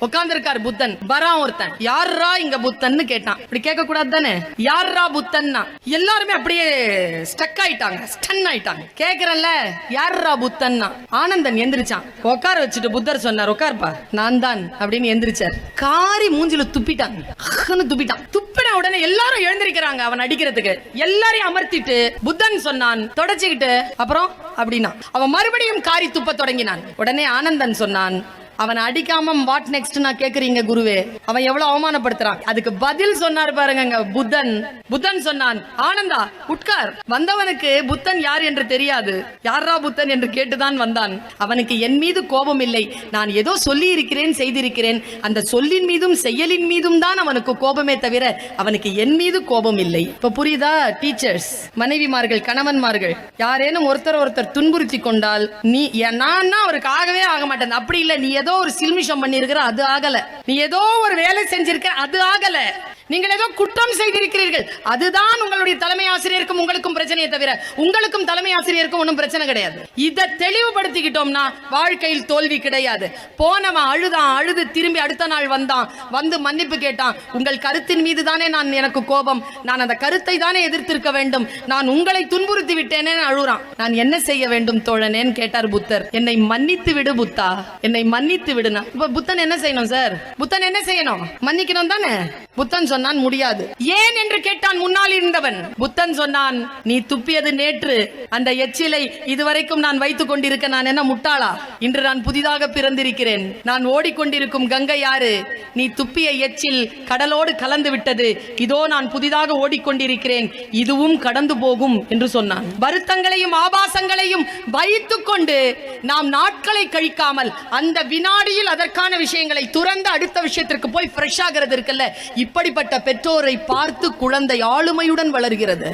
உட்கார்ந்து இருக்காரு புத்தன். வரான் ஒருத்தன், யாரா இங்க புத்தன்னு கேட்டான். இப்படி கேட்க கூடாது தானே, யாரா புத்தன்னா? எல்லாருமே அப்படியே ஸ்டக் ஆயிட்டாங்க, ஸ்டன் ஆயிட்டாங்க. கேக்குறல்ல யாரா புத்தன்னா? ஆனந்தன் எந்திரிச்சான், உட்கார வச்சுட்டு புத்தர் சொன்னார், உட்கார்ப்பா நான் தான் அப்படின்னு எந்திரிச்சார். காரி மூஞ்சில துப்பிட்டாங்க, துப்பிட்டான். துப்பின உடனே எல்லாரும் எழுந்திருக்கிறாங்க அவன் அடிக்கிறதுக்கு. எல்லாரையும் அமர்த்திட்டு புத்தன் சொன்னான், தொடச்சுக்கிட்டு அப்புறம் அப்படின்னா அவன் மறுபடியும் காரி துப்ப தொடங்கினான். உடனே ஆனந்தன் சொன்னான், அவன் அடிக்காம வாட் நெக்ஸ்ட் நான் கேக்குறீங்க குருவே, அவன் எவ்வளவு அவமானப்படுத்துறான். அதுக்கு பதில் சொன்னார் பாருங்க புத்தன். புத்தன் சொன்னான், ஆனந்தா உட்கார். வந்தவனுக்கு புத்தன் யார் என்று தெரியாது, யாரா புத்தன் என்று கேட்டுதான் வந்தான். அவனுக்கு என் மீது கோபம் இல்லை, நான் ஏதோ சொல்லி இருக்கிறேன், செய்திருக்கிறேன். அந்த சொல்லின் மீதும் செயலின் மீதும் தான் அவனுக்கு கோபமே தவிர அவனுக்கு என் மீது கோபம் இல்லை. இப்ப புரியுதா? டீச்சர்ஸ், மனைவிமார்கள், கணவன்மார்கள் யாரேனும் ஒருத்தர் துன்புறுத்தி கொண்டால் நீ நான் அவருக்கு ஆகவே ஆக மாட்டேன். அப்படி இல்லை, நீ ஏதோ ஒரு சில்மிஷம் பண்ணிருக்கிற, அது ஆகல. நீ ஏதோ ஒரு வேலை செஞ்சிருக்க, அது ஆகல. நீங்கள் ஏதோ குற்றம் செய்திருக்கிறீர்கள், அதுதான் உங்களுடைய தலைமை ஆசிரியருக்கும் உங்களுக்கும் பிரச்சனையை தவிர உங்களுக்கும் தலைமை ஆசிரியருக்கும் ஒன்றும் பிரச்சனை கிடையாது. இதை தெளிவுபடுத்திக்கிட்டோம்னா வாழ்க்கையில் தோல்வி கிடையாது. போனவன் அழுது திரும்பி அடுத்த நாள் வந்தான், வந்து மன்னிப்பு கேட்டான். உங்கள் கருத்தின் மீது தானே எனக்கு கோபம், நான் அந்த கருத்தை தானே எதிர்த்திருக்க வேண்டும், நான் உங்களை துன்புறுத்தி விட்டேனே அழுறான். நான் என்ன செய்ய வேண்டும் தோழனேன்னு கேட்டார் புத்தர். என்னை மன்னித்து விடு புத்தா, என்னை மன்னித்து விடுனா. இப்ப புத்தன் என்ன செய்யணும் சார்? புத்தன் என்ன செய்யணும்? மன்னிக்கணும் தானே. புத்தன் சொன்னான், முடியாது. ஏன் என்று கேட்டான் முன்னால் இருந்தவன். புத்தன் சொன்னான், நீ துப்பியது நேற்று, அந்த எச்சிலை இதுவரைக்கும் நான் வைத்துக் கொண்டிருக்க நான் என்ன முட்டாளா? இன்று நான் புதிதாக பிறந்திருக்கிறேன். நான் ஓடிக்கொண்டிருக்கும் கங்கை யாரு? நீ துப்பிய எச்சில் கடலோடு கலந்து விட்டது. இதோ நான் புதிதாக ஓடிக்கொண்டிருக்கிறேன், இதுவும் கடந்து போகும் என்று சொன்னான். வருத்தங்களையும் ஆபாசங்களையும் வைத்துக் கொண்டு நாம் நாட்களை கழிக்காமல் அந்த வினாடியில் அதற்கான விஷயங்களை துறந்து அடுத்த விஷயத்திற்கு போய் ஃப்ரெஷ் ஆகிறது இருக்குல்ல, இப்படிப்பட்ட பெற்றோரை பார்த்து குழந்தை ஆளுமையுடன் வளர்கிறது.